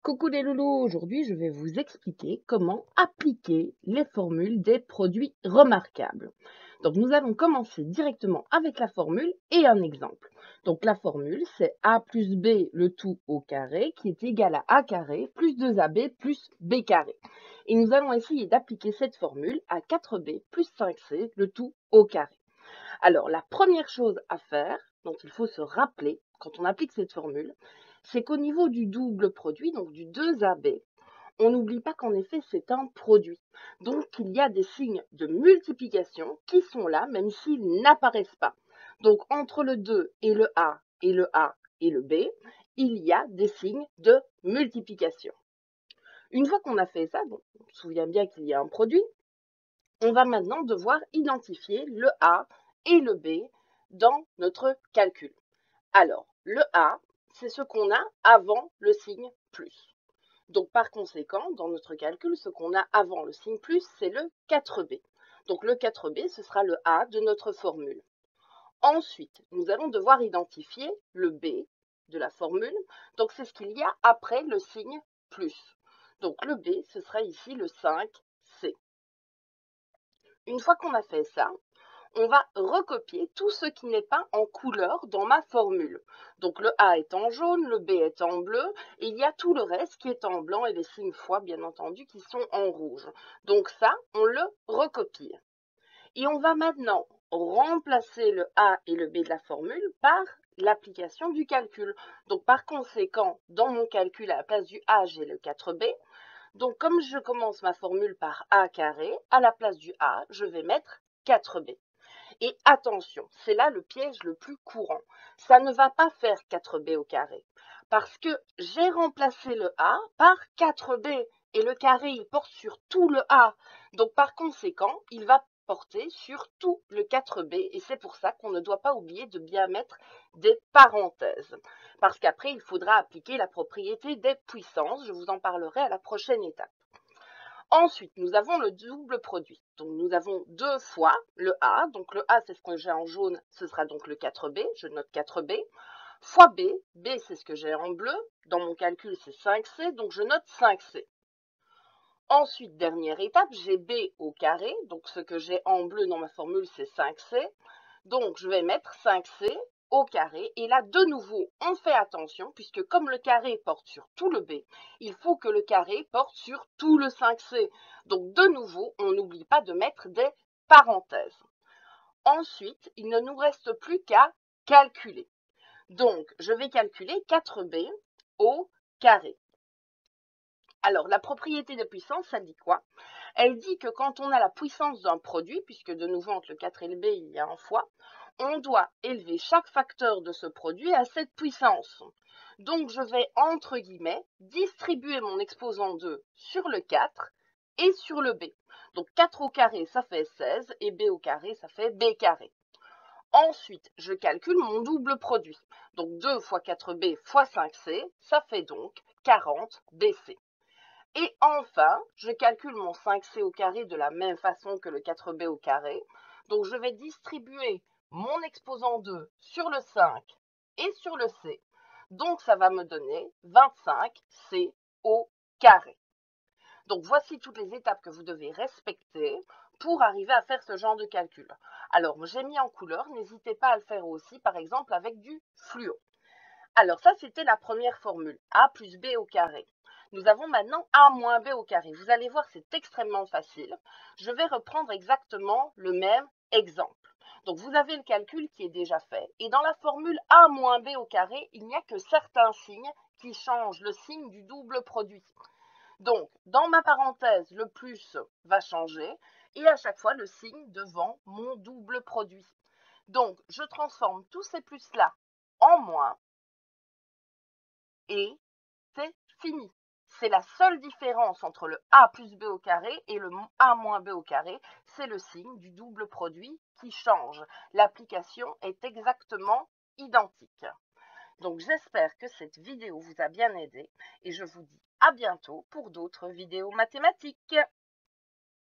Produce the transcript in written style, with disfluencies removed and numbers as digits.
Coucou les loulous, aujourd'hui je vais vous expliquer comment appliquer les formules des produits remarquables. Donc nous allons commencer directement avec la formule et un exemple. Donc la formule c'est a plus b le tout au carré qui est égal à a carré plus 2ab plus b carré. Et nous allons essayer d'appliquer cette formule à 4b plus 5c le tout au carré. Alors la première chose à faire, dont il faut se rappeler quand on applique cette formule, c'est qu'au niveau du double produit, donc du 2AB, on n'oublie pas qu'en effet, c'est un produit. Donc, il y a des signes de multiplication qui sont là, même s'ils n'apparaissent pas. Donc, entre le 2 et le A et le A et le B, il y a des signes de multiplication. Une fois qu'on a fait ça, bon, on se souvient bien qu'il y a un produit, on va maintenant devoir identifier le A et le B dans notre calcul. Alors, le A, c'est ce qu'on a avant le signe plus. Donc, par conséquent, dans notre calcul, ce qu'on a avant le signe plus, c'est le 4b. Donc, le 4b, ce sera le A de notre formule. Ensuite, nous allons devoir identifier le B de la formule. Donc, c'est ce qu'il y a après le signe plus. Donc, le B, ce sera ici le 5c. Une fois qu'on a fait ça, on va recopier tout ce qui n'est pas en couleur dans ma formule. Donc le A est en jaune, le B est en bleu, et il y a tout le reste qui est en blanc et les signes fois, bien entendu, qui sont en rouge. Donc ça, on le recopie. Et on va maintenant remplacer le A et le B de la formule par l'application du calcul. Donc par conséquent, dans mon calcul, à la place du A, j'ai le 4B. Donc comme je commence ma formule par A carré, à la place du A, je vais mettre 4B. Et attention, c'est là le piège le plus courant. Ça ne va pas faire 4b au carré. Parce que j'ai remplacé le A par 4b. Et le carré, il porte sur tout le A. Donc par conséquent, il va porter sur tout le 4b. Et c'est pour ça qu'on ne doit pas oublier de bien mettre des parenthèses. Parce qu'après, il faudra appliquer la propriété des puissances. Je vous en parlerai à la prochaine étape. Ensuite, nous avons le double produit. Donc, nous avons deux fois le A. Donc, le A, c'est ce que j'ai en jaune, ce sera donc le 4B. Je note 4B. Fois B. B, c'est ce que j'ai en bleu. Dans mon calcul, c'est 5C. Donc, je note 5C. Ensuite, dernière étape, j'ai B au carré. Donc, ce que j'ai en bleu dans ma formule, c'est 5C. Donc, je vais mettre 5C au carré. Et là, de nouveau, on fait attention, puisque comme le carré porte sur tout le B, il faut que le carré porte sur tout le 5C. Donc, de nouveau, on n'oublie pas de mettre des parenthèses. Ensuite, il ne nous reste plus qu'à calculer. Donc, je vais calculer 4B au carré. Alors, la propriété de puissance, ça dit quoi? Elle dit que quand on a la puissance d'un produit, puisque de nouveau entre le 4 et le B, il y a un fois, on doit élever chaque facteur de ce produit à cette puissance. Donc, je vais, entre guillemets, distribuer mon exposant 2 sur le 4 et sur le B. Donc, 4 au carré, ça fait 16, et B au carré, ça fait B carré. Ensuite, je calcule mon double produit. Donc, 2 fois 4B fois 5C, ça fait donc 40BC. Et enfin, je calcule mon 5C au carré de la même façon que le 4B au carré. Donc, je vais distribuer mon exposant 2 sur le 5 et sur le C. Donc, ça va me donner 25C au carré. Donc, voici toutes les étapes que vous devez respecter pour arriver à faire ce genre de calcul. Alors, j'ai mis en couleur, n'hésitez pas à le faire aussi, par exemple, avec du fluo. Alors, ça, c'était la première formule, A plus B au carré. Nous avons maintenant A moins B au carré. Vous allez voir, c'est extrêmement facile. Je vais reprendre exactement le même exemple. Donc, vous avez le calcul qui est déjà fait. Et dans la formule A moins B au carré, il n'y a que certains signes qui changent le signe du double produit. Donc, dans ma parenthèse, le plus va changer. Et à chaque fois, le signe devant mon double produit. Donc, je transforme tous ces plus-là en moins. Et c'est fini. C'est la seule différence entre le A plus B au carré et le A moins B au carré, c'est le signe du double produit qui change. L'application est exactement identique. Donc j'espère que cette vidéo vous a bien aidé et je vous dis à bientôt pour d'autres vidéos mathématiques.